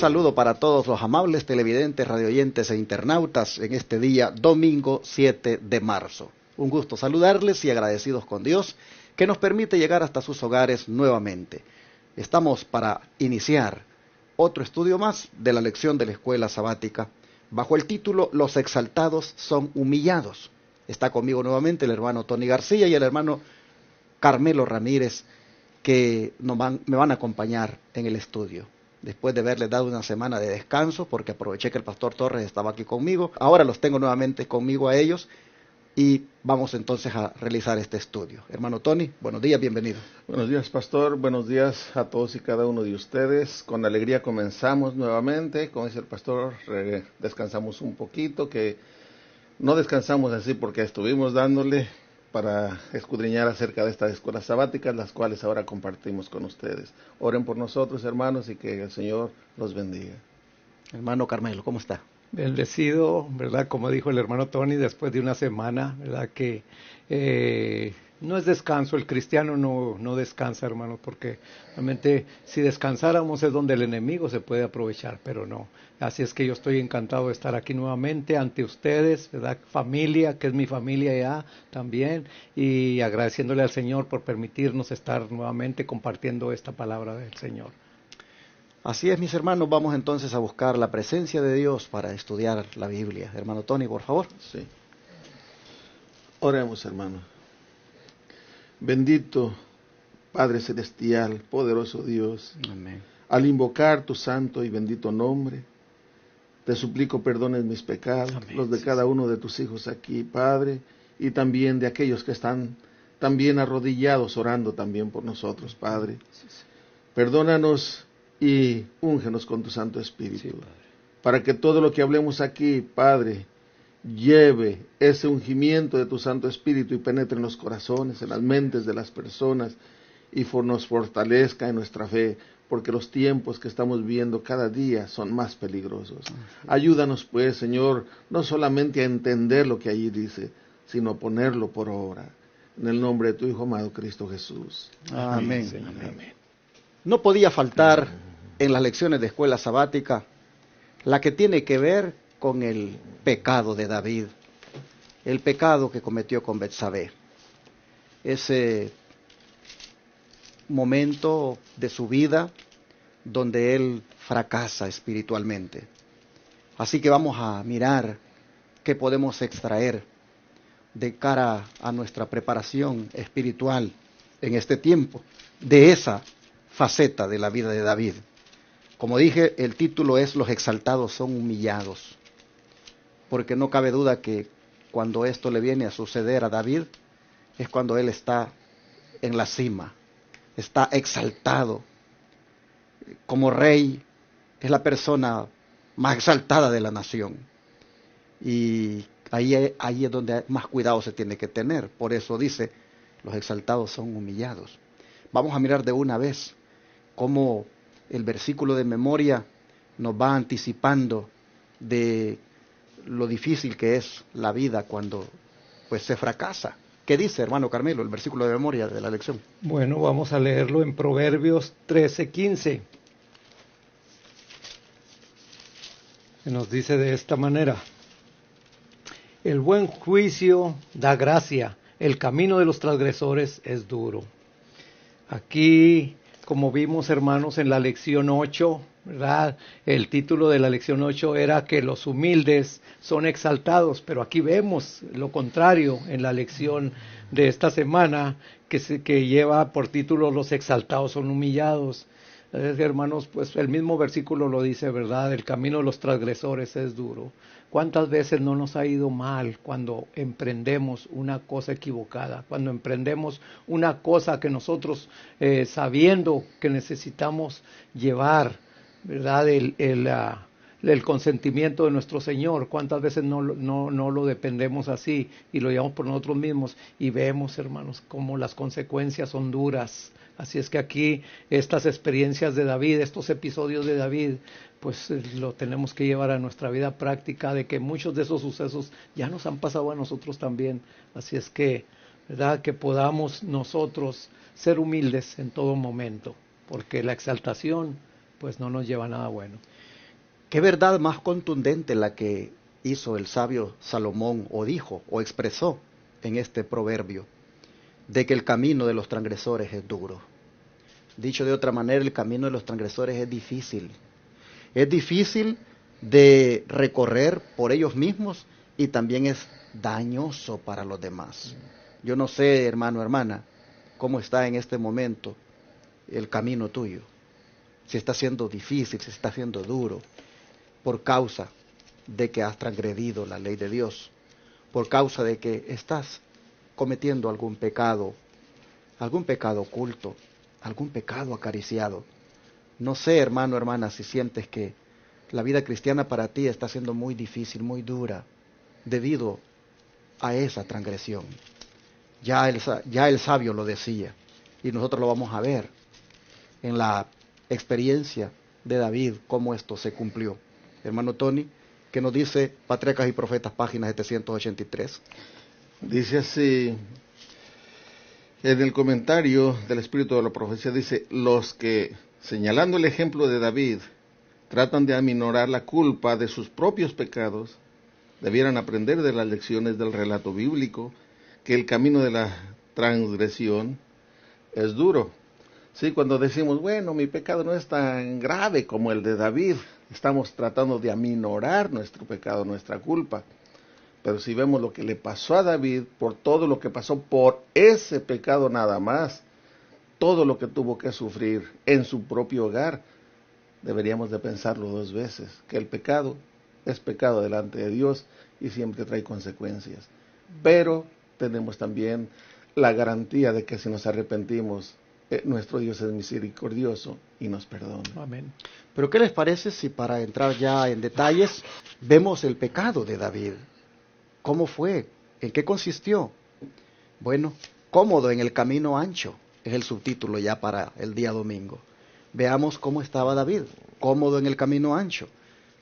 saludo para todos los amables televidentes, radioyentes e internautas en este día, domingo 7 de marzo. Un gusto saludarles y agradecidos con Dios que nos permite llegar hasta sus hogares nuevamente. Estamos para iniciar otro estudio más de la lección de la escuela sabática bajo el título Los exaltados son humillados. Está conmigo nuevamente el hermano Tony García y el hermano Carmelo Ramírez, que me van a acompañar en el estudio. Después de haberles dado una semana de descanso, porque aproveché que el pastor Torres estaba aquí conmigo, ahora los tengo nuevamente conmigo a ellos y vamos entonces a realizar este estudio. Hermano Tony, buenos días, bienvenido. Buenos días, pastor, buenos días a todos y cada uno de ustedes. Con alegría comenzamos nuevamente, como dice el pastor, descansamos un poquito, que no descansamos así porque estuvimos dándole para escudriñar acerca de estas escuelas sabáticas, las cuales ahora compartimos con ustedes. Oren por nosotros, hermanos, y que el Señor los bendiga. Hermano Carmelo, ¿cómo está? Bendecido, ¿verdad? Como dijo el hermano Tony, después de una semana, ¿verdad? Que no es descanso, el cristiano no descansa, hermano, porque realmente si descansáramos es donde el enemigo se puede aprovechar, pero no. Así es que yo estoy encantado de estar aquí nuevamente ante ustedes, ¿verdad? Familia, que es mi familia ya también, y agradeciéndole al Señor por permitirnos estar nuevamente compartiendo esta palabra del Señor. Así es, mis hermanos, vamos entonces a buscar la presencia de Dios para estudiar la Biblia. Hermano Tony, por favor. Sí. Oremos, hermano. Bendito Padre Celestial, poderoso Dios. Amén. Al invocar tu santo y bendito nombre, te suplico perdones mis pecados, Amén. los de cada uno de tus hijos aquí, Padre, y también de aquellos que están también arrodillados orando también por nosotros, Padre. Perdónanos y úngenos con tu Santo Espíritu, Sí, para que todo lo que hablemos aquí, Padre, lleve ese ungimiento de tu Santo Espíritu y penetre en los corazones, en las mentes de las personas y nos fortalezca en nuestra fe, porque los tiempos que estamos viendo cada día son más peligrosos. Ayúdanos pues, Señor, no solamente a entender lo que allí dice, sino a ponerlo por obra. En el nombre de tu Hijo amado Cristo Jesús. Amén. Amén. Amén. No podía faltar en las lecciones de escuela sabática la que tiene que ver con el pecado de David, el pecado que cometió con Betsabé. Ese momento de su vida donde él fracasa espiritualmente. Así que vamos a mirar qué podemos extraer de cara a nuestra preparación espiritual en este tiempo de esa faceta de la vida de David. Como dije, el título es Los exaltados son humillados, porque no cabe duda que cuando esto le viene a suceder a David, es cuando él está en la cima, está exaltado. Como rey, es la persona más exaltada de la nación. Y ahí es donde más cuidado se tiene que tener. Por eso dice, los exaltados son humillados. Vamos a mirar de una vez cómo el versículo de memoria nos va anticipando de lo difícil que es la vida cuando pues se fracasa. ¿Qué dice, hermano Carmelo, el versículo de memoria de la lección? Bueno, vamos a leerlo en Proverbios 13:15. Que nos dice de esta manera: el buen juicio da gracia, el camino de los transgresores es duro. Aquí, como vimos, hermanos, en la lección 8, ¿verdad? El título de la lección 8 era que los humildes son exaltados, pero aquí vemos lo contrario en la lección de esta semana, que lleva por título Los exaltados son humillados. Hermanos, pues el mismo versículo lo dice, ¿verdad? El camino de los transgresores es duro. ¿Cuántas veces no nos ha ido mal cuando emprendemos una cosa equivocada? Cuando emprendemos una cosa que nosotros, sabiendo que necesitamos llevar, ¿verdad? El consentimiento de nuestro Señor. ¿Cuántas veces no lo dependemos así y lo llevamos por nosotros mismos? Y vemos, hermanos, cómo las consecuencias son duras. Así es que aquí estas experiencias de David, estos episodios de David, pues lo tenemos que llevar a nuestra vida práctica, de que muchos de esos sucesos ya nos han pasado a nosotros también. Así es que, ¿verdad? Que podamos nosotros ser humildes en todo momento, porque la exaltación pues no nos lleva a nada bueno. ¿Qué verdad más contundente la que hizo el sabio Salomón, o dijo, o expresó en este proverbio, de que el camino de los transgresores es duro? Dicho de otra manera, el camino de los transgresores es difícil. Es difícil de recorrer por ellos mismos y también es dañoso para los demás. Yo no sé, hermano, hermana, cómo está en este momento el camino tuyo. Si está siendo difícil, si está siendo duro, por causa de que has transgredido la ley de Dios, por causa de que estás cometiendo algún pecado oculto, algún pecado acariciado. No sé, hermano, hermana, si sientes que la vida cristiana para ti está siendo muy difícil, muy dura, debido a esa transgresión. Ya el sabio lo decía, y nosotros lo vamos a ver en la experiencia de David, cómo esto se cumplió. Hermano Tony, ¿qué nos dice Patriarcas y Profetas, página 783? Dice así, en el comentario del Espíritu de la Profecía, dice, los que, señalando el ejemplo de David, tratan de aminorar la culpa de sus propios pecados, debieran aprender de las lecciones del relato bíblico que el camino de la transgresión es duro. Sí, cuando decimos, bueno, mi pecado no es tan grave como el de David, estamos tratando de aminorar nuestro pecado, nuestra culpa. Pero si vemos lo que le pasó a David, por todo lo que pasó por ese pecado nada más, todo lo que tuvo que sufrir en su propio hogar, deberíamos de pensarlo dos veces, que el pecado es pecado delante de Dios y siempre trae consecuencias. Pero tenemos también la garantía de que si nos arrepentimos, nuestro Dios es misericordioso y nos perdona. Amén. Pero ¿qué les parece si para entrar ya en detalles, vemos el pecado de David? ¿Cómo fue? ¿En qué consistió? Bueno, cómodo en el camino ancho, es el subtítulo ya para el día domingo. Veamos cómo estaba David, cómodo en el camino ancho.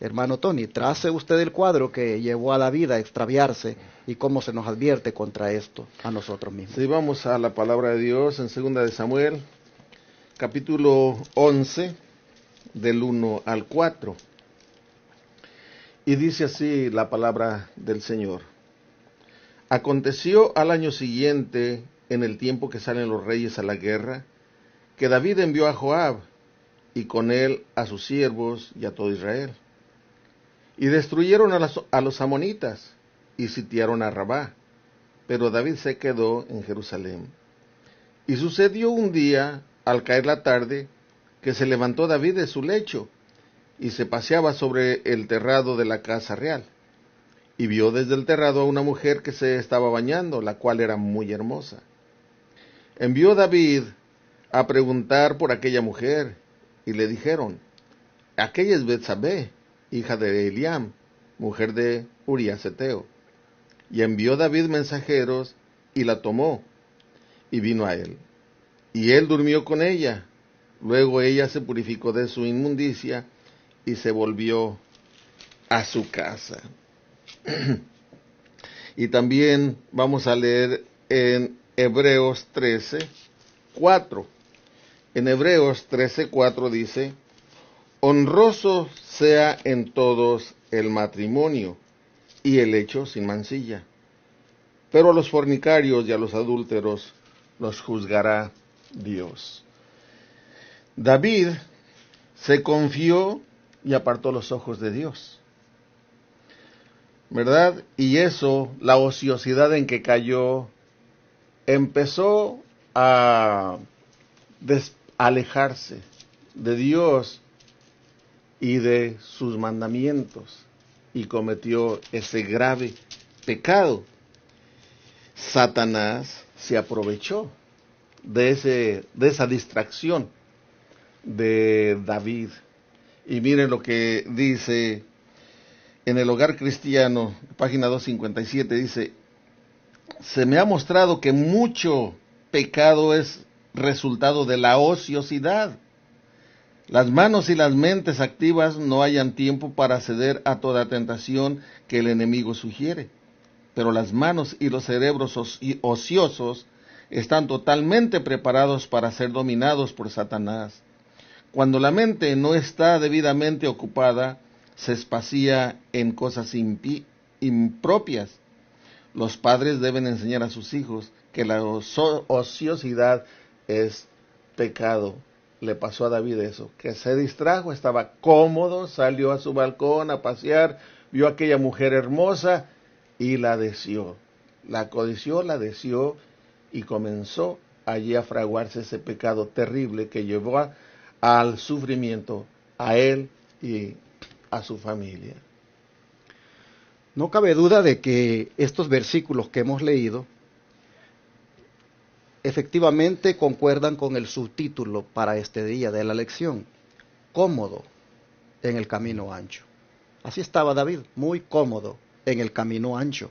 Hermano Tony, trace usted el cuadro que llevó a David a extraviarse y cómo se nos advierte contra esto a nosotros mismos. Sí, vamos a la palabra de Dios en 2 de Samuel, capítulo 11, del 1 al 4. Y dice así la palabra del Señor. Aconteció al año siguiente, en el tiempo que salen los reyes a la guerra, que David envió a Joab, y con él a sus siervos y a todo Israel. Y destruyeron a los amonitas, y sitiaron a Rabá, pero David se quedó en Jerusalén. Y sucedió un día, al caer la tarde, que se levantó David de su lecho, y se paseaba sobre el terrado de la casa real. Y vio desde el terrado a una mujer que se estaba bañando, la cual era muy hermosa. Envió David a preguntar por aquella mujer, y le dijeron, aquella es Betsabé, hija de Eliam, mujer de Urías Eteo. Y envió David mensajeros, y la tomó, y vino a él. Y él durmió con ella. Luego ella se purificó de su inmundicia, y se volvió a su casa. Y también vamos a leer en Hebreos 13:4. En Hebreos 13:4 dice, honroso sea en todos el matrimonio y el hecho sin mancilla, pero a los fornicarios y a los adúlteros los juzgará Dios. David se confió y apartó los ojos de Dios, ¿verdad? Y eso, la ociosidad en que cayó, empezó a alejarse de Dios y de sus mandamientos, y cometió ese grave pecado. Satanás se aprovechó de esa distracción de David. Y miren lo que dice en el Hogar Cristiano, página 257, dice, se me ha mostrado que mucho pecado es resultado de la ociosidad. Las manos y las mentes activas no hallan tiempo para ceder a toda tentación que el enemigo sugiere, pero las manos y los cerebros ociosos están totalmente preparados para ser dominados por Satanás. Cuando la mente no está debidamente ocupada, se espacía en cosas impropias. Los padres deben enseñar a sus hijos que la ociosidad es pecado. Le pasó a David eso, que se distrajo, estaba cómodo, salió a su balcón a pasear, vio a aquella mujer hermosa y la deseó. La codició, la deseó y comenzó allí a fraguarse ese pecado terrible que llevó al sufrimiento a él y a su familia. No cabe duda de que estos versículos que hemos leído efectivamente concuerdan con el subtítulo para este día de la lección: cómodo en el camino ancho. Así estaba David, muy cómodo en el camino ancho.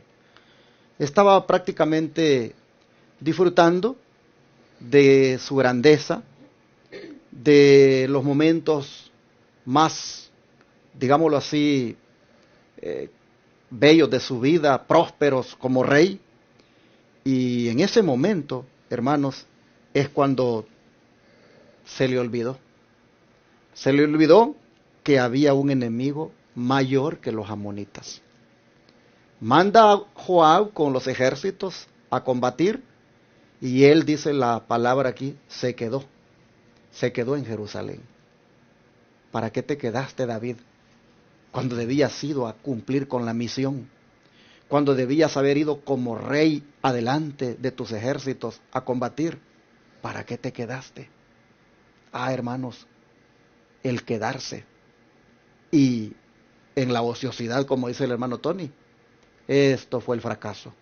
Estaba prácticamente disfrutando de su grandeza, de los momentos más, digámoslo así, bellos de su vida, prósperos como rey. Y en ese momento, hermanos, es cuando se le olvidó. Se le olvidó que había un enemigo mayor que los amonitas. Manda a Joab con los ejércitos a combatir, y él, dice la palabra aquí, se quedó en Jerusalén. ¿Para qué te quedaste, David, cuando debías ir a cumplir con la misión? Cuando debías haber ido como rey adelante de tus ejércitos a combatir. ¿Para qué te quedaste? Hermanos, el quedarse y en la ociosidad, como dice el hermano Tony, esto fue el fracaso.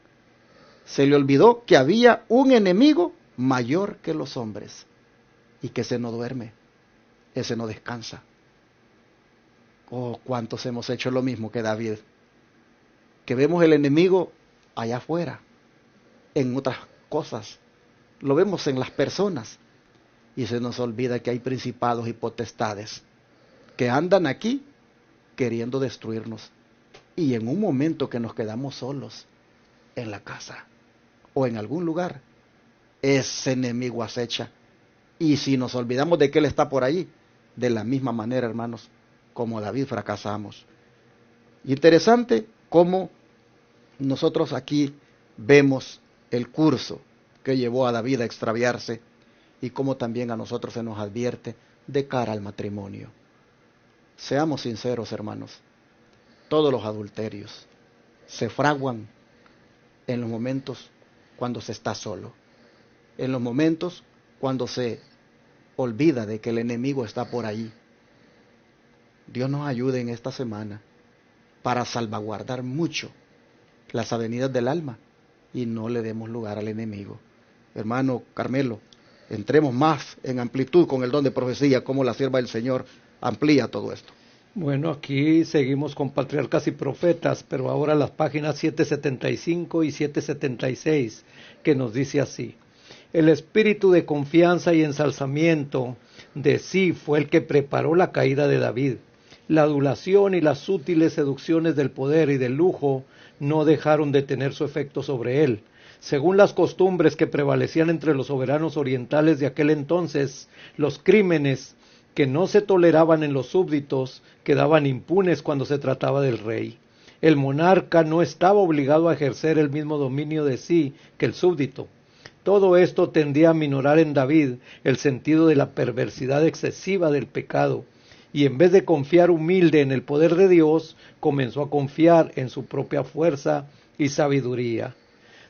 Se le olvidó que había un enemigo mayor que los hombres y que ese no duerme, ese no descansa. Oh, cuántos hemos hecho lo mismo que David, que vemos el enemigo allá afuera, en otras cosas, lo vemos en las personas, y se nos olvida que hay principados y potestades que andan aquí queriendo destruirnos, y en un momento que nos quedamos solos en la casa o en algún lugar, ese enemigo acecha, y si nos olvidamos de que él está por ahí, de la misma manera, hermanos, como David, fracasamos. Interesante cómo nosotros aquí vemos el curso que llevó a David a extraviarse y cómo también a nosotros se nos advierte de cara al matrimonio. Seamos sinceros, hermanos, todos los adulterios se fraguan en los momentos cuando se está solo, en los momentos cuando se olvida de que el enemigo está por ahí. Dios nos ayude en esta semana para salvaguardar mucho las avenidas del alma y no le demos lugar al enemigo. Hermano Carmelo, entremos más en amplitud con el don de profecía, como la sierva del Señor amplía todo esto. Bueno, aquí seguimos con Patriarcas y Profetas, pero ahora las páginas 775 y 776, que nos dice así: el espíritu de confianza y ensalzamiento de sí fue el que preparó la caída de David. La adulación y las sutiles seducciones del poder y del lujo no dejaron de tener su efecto sobre él. Según las costumbres que prevalecían entre los soberanos orientales de aquel entonces, los crímenes que no se toleraban en los súbditos quedaban impunes cuando se trataba del rey. El monarca no estaba obligado a ejercer el mismo dominio de sí que el súbdito. Todo esto tendía a minorar en David el sentido de la perversidad excesiva del pecado, y en vez de confiar humilde en el poder de Dios, comenzó a confiar en su propia fuerza y sabiduría.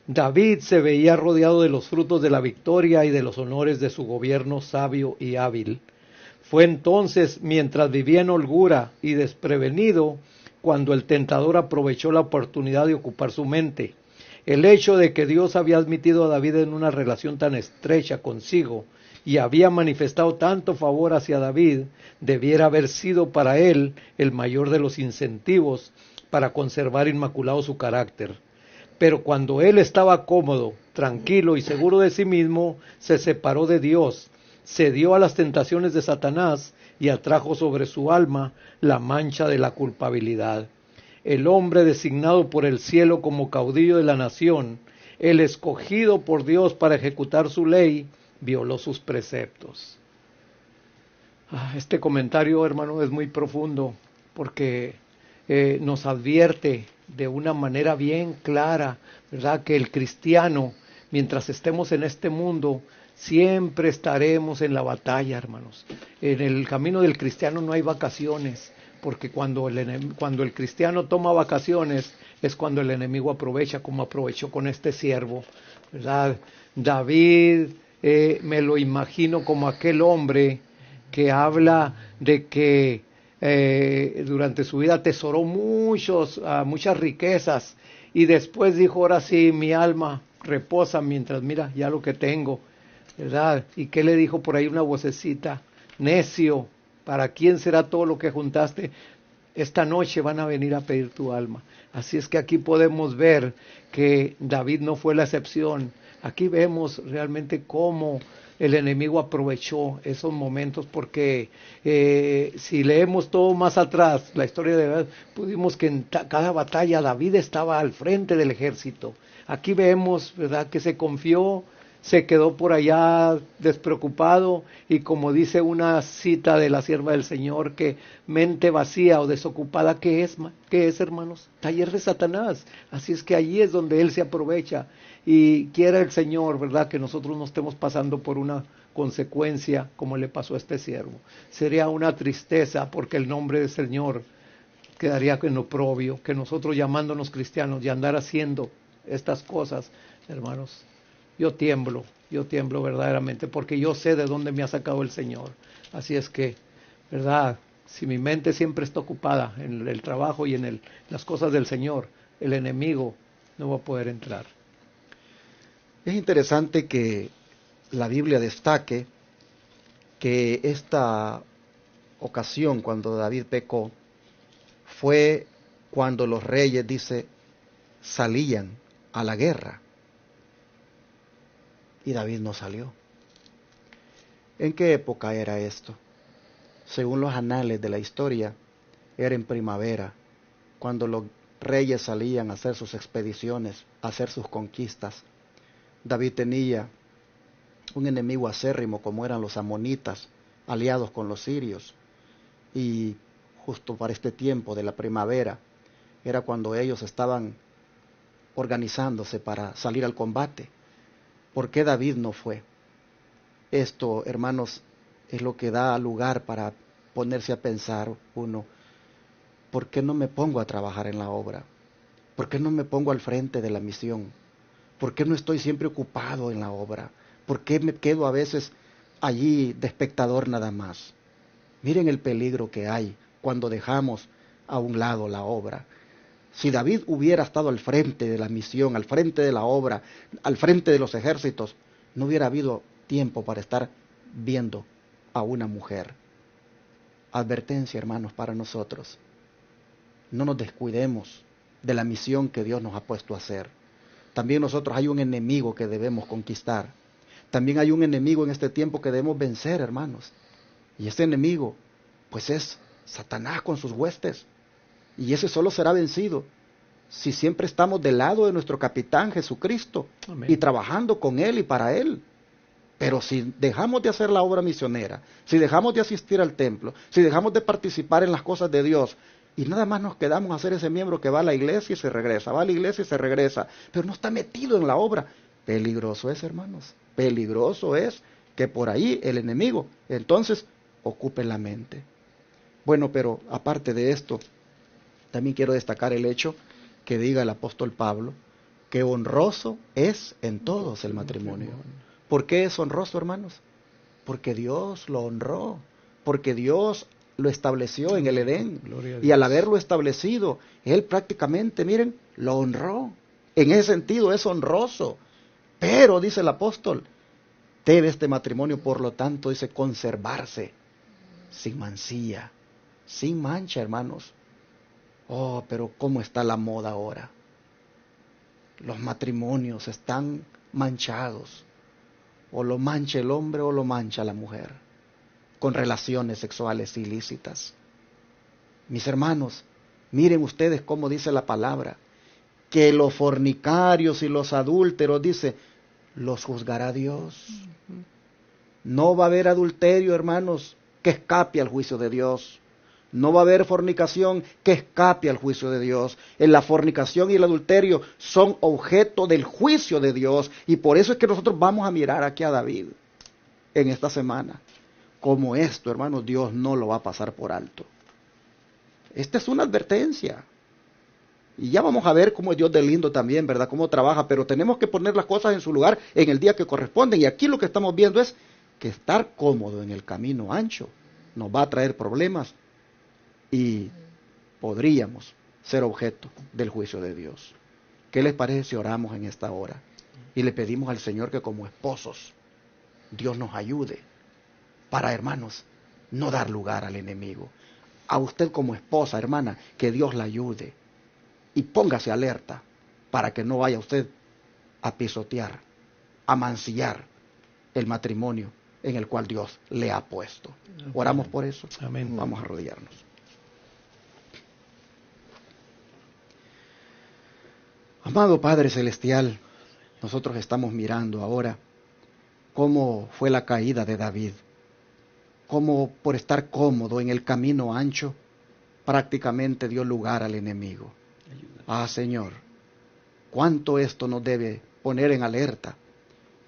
David se veía rodeado de los frutos de la victoria y de los honores de su gobierno sabio y hábil. Fue entonces, mientras vivía en holgura y desprevenido, cuando el tentador aprovechó la oportunidad de ocupar su mente. El hecho de que Dios había admitido a David en una relación tan estrecha consigo y había manifestado tanto favor hacia David, debiera haber sido para él el mayor de los incentivos para conservar inmaculado su carácter. Pero cuando él estaba cómodo, tranquilo y seguro de sí mismo, se separó de Dios, cedió a las tentaciones de Satanás y atrajo sobre su alma la mancha de la culpabilidad. El hombre designado por el cielo como caudillo de la nación, el escogido por Dios para ejecutar su ley, violó sus preceptos. Este comentario, hermano, es muy profundo, porque nos advierte de una manera bien clara, ¿verdad? Que el cristiano, mientras estemos en este mundo, siempre estaremos en la batalla, hermanos. En el camino del cristiano no hay vacaciones, porque cuando el cristiano toma vacaciones es cuando el enemigo aprovecha, como aprovechó con este siervo, ¿verdad? David, me lo imagino como aquel hombre que habla de que durante su vida atesoró muchas riquezas y después dijo, ahora sí, mi alma reposa mientras mira ya lo que tengo, ¿verdad? ¿Y qué le dijo por ahí una vocecita? Necio, ¿para quién será todo lo que juntaste? Esta noche van a venir a pedir tu alma. Así es que aquí podemos ver que David no fue la excepción. Aquí vemos realmente cómo el enemigo aprovechó esos momentos, porque si leemos todo más atrás, la historia de David, pudimos que en cada batalla David estaba al frente del ejército. Aquí vemos, ¿verdad?, que se confió, se quedó por allá despreocupado, y como dice una cita de la sierva del Señor, que mente vacía o desocupada, ¿qué es, hermanos? Taller de Satanás. Así es que allí es donde él se aprovecha, y quiera el Señor, ¿verdad?, que nosotros no estemos pasando por una consecuencia como le pasó a este siervo. Sería una tristeza, porque el nombre del Señor quedaría en oprobio, que nosotros llamándonos cristianos y andar haciendo estas cosas, hermanos. Yo tiemblo verdaderamente, porque yo sé de dónde me ha sacado el Señor. Así es que, ¿verdad?, si mi mente siempre está ocupada en el trabajo y en las cosas del Señor, el enemigo no va a poder entrar. Es interesante que la Biblia destaque que esta ocasión cuando David pecó fue cuando los reyes, dice, salían a la guerra. Y David no salió. ¿En qué época era esto? Según los anales de la historia, era en primavera, cuando los reyes salían a hacer sus expediciones, a hacer sus conquistas. David tenía un enemigo acérrimo como eran los amonitas, aliados con los sirios. Y justo para este tiempo de la primavera, era cuando ellos estaban organizándose para salir al combate. ¿Por qué David no fue? Esto, hermanos, es lo que da lugar para ponerse a pensar uno, ¿por qué no me pongo a trabajar en la obra? ¿Por qué no me pongo al frente de la misión? ¿Por qué no estoy siempre ocupado en la obra? ¿Por qué me quedo a veces allí de espectador nada más? Miren el peligro que hay cuando dejamos a un lado la obra. Si David hubiera estado al frente de la misión, al frente de la obra, al frente de los ejércitos, no hubiera habido tiempo para estar viendo a una mujer. Advertencia, hermanos, para nosotros. No nos descuidemos de la misión que Dios nos ha puesto a hacer. También nosotros hay un enemigo que debemos conquistar. También hay un enemigo en este tiempo que debemos vencer, hermanos. Y ese enemigo, pues es Satanás con sus huestes. Y ese solo será vencido si siempre estamos del lado de nuestro capitán Jesucristo. Amén. Y trabajando con Él y para Él. Pero si dejamos de hacer la obra misionera, si dejamos de asistir al templo, si dejamos de participar en las cosas de Dios, y nada más nos quedamos a ser ese miembro que va a la iglesia y se regresa, va a la iglesia y se regresa, pero no está metido en la obra, peligroso es, hermanos, peligroso es que por ahí el enemigo entonces ocupe la mente. Bueno, pero aparte de esto, también quiero destacar el hecho que diga el apóstol Pablo, que honroso es en todos el matrimonio. ¿Por qué es honroso, hermanos? Porque Dios lo honró, porque Dios lo estableció en el Edén, y al haberlo establecido, Él prácticamente, miren, lo honró. En ese sentido es honroso. Pero, dice el apóstol, debe este matrimonio, por lo tanto, dice, conservarse sin mancilla, sin mancha, hermanos. Oh, pero ¿cómo está la moda ahora? Los matrimonios están manchados. O lo mancha el hombre o lo mancha la mujer, con relaciones sexuales ilícitas. Mis hermanos, miren ustedes cómo dice la palabra, que los fornicarios y los adúlteros, dice, los juzgará Dios. No va a haber adulterio, hermanos, que escape al juicio de Dios. No va a haber fornicación que escape al juicio de Dios. La fornicación y el adulterio son objeto del juicio de Dios. Y por eso es que nosotros vamos a mirar aquí a David en esta semana. Como esto, hermanos, Dios no lo va a pasar por alto. Esta es una advertencia. Y ya vamos a ver cómo es Dios de lindo también, ¿verdad? Cómo trabaja, pero tenemos que poner las cosas en su lugar en el día que corresponden. Y aquí lo que estamos viendo es que estar cómodo en el camino ancho nos va a traer problemas y podríamos ser objeto del juicio de Dios. ¿Qué les parece si oramos en esta hora? Y le pedimos al Señor que como esposos Dios nos ayude para, hermanos, no dar lugar al enemigo. A usted como esposa, hermana, que Dios la ayude. Y póngase alerta para que no vaya usted a pisotear, a mancillar el matrimonio en el cual Dios le ha puesto. Oramos por eso. Amén. Vamos a arrodillarnos. Amado Padre Celestial, nosotros estamos mirando ahora cómo fue la caída de David. Cómo por estar cómodo en el camino ancho, prácticamente dio lugar al enemigo. Ah, Señor, cuánto esto nos debe poner en alerta,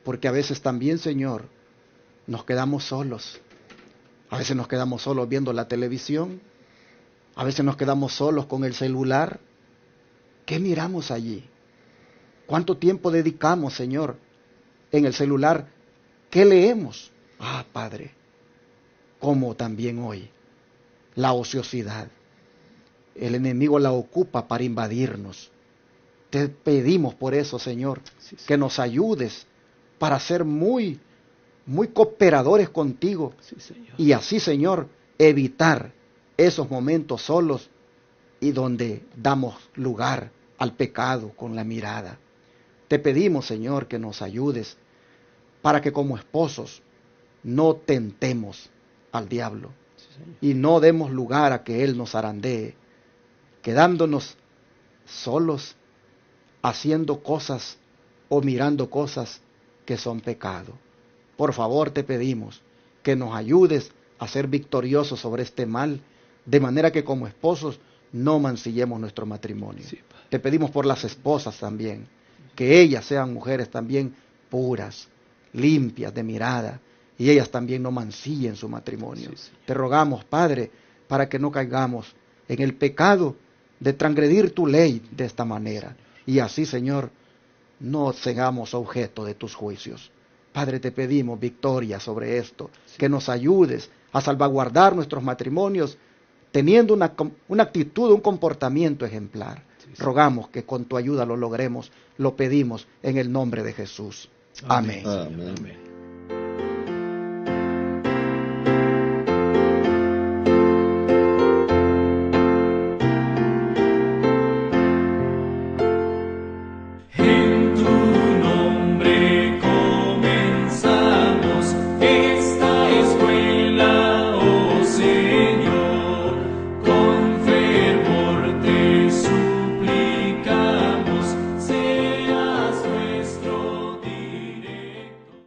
porque a veces también, Señor, nos quedamos solos. A veces nos quedamos solos viendo la televisión, a veces nos quedamos solos con el celular. ¿Qué miramos allí? ¿Cuánto tiempo dedicamos, Señor, en el celular? ¿Qué leemos? Ah, Padre, como también hoy, la ociosidad. El enemigo la ocupa para invadirnos. Te pedimos por eso, Señor, que nos ayudes para ser muy cooperadores contigo. Y así, Señor, evitar esos momentos solos y donde damos lugar al pecado con la mirada. Te pedimos, Señor, que nos ayudes para que como esposos no tentemos al diablo y no demos lugar a que él nos zarandee, quedándonos solos, haciendo cosas o mirando cosas que son pecado. Por favor, te pedimos que nos ayudes a ser victoriosos sobre este mal, de manera que como esposos no mancillemos nuestro matrimonio. Te pedimos por las esposas también, que ellas sean mujeres también puras, limpias de mirada, y ellas también no mancillen su matrimonio. Te rogamos, Padre, para que no caigamos en el pecado de transgredir tu ley de esta manera. Y así, Señor, no seamos objeto de tus juicios. Padre, te pedimos victoria sobre esto, que nos ayudes a salvaguardar nuestros matrimonios, teniendo una actitud, un comportamiento ejemplar. Rogamos que con tu ayuda lo logremos, lo pedimos en el nombre de Jesús. Amén. Amén.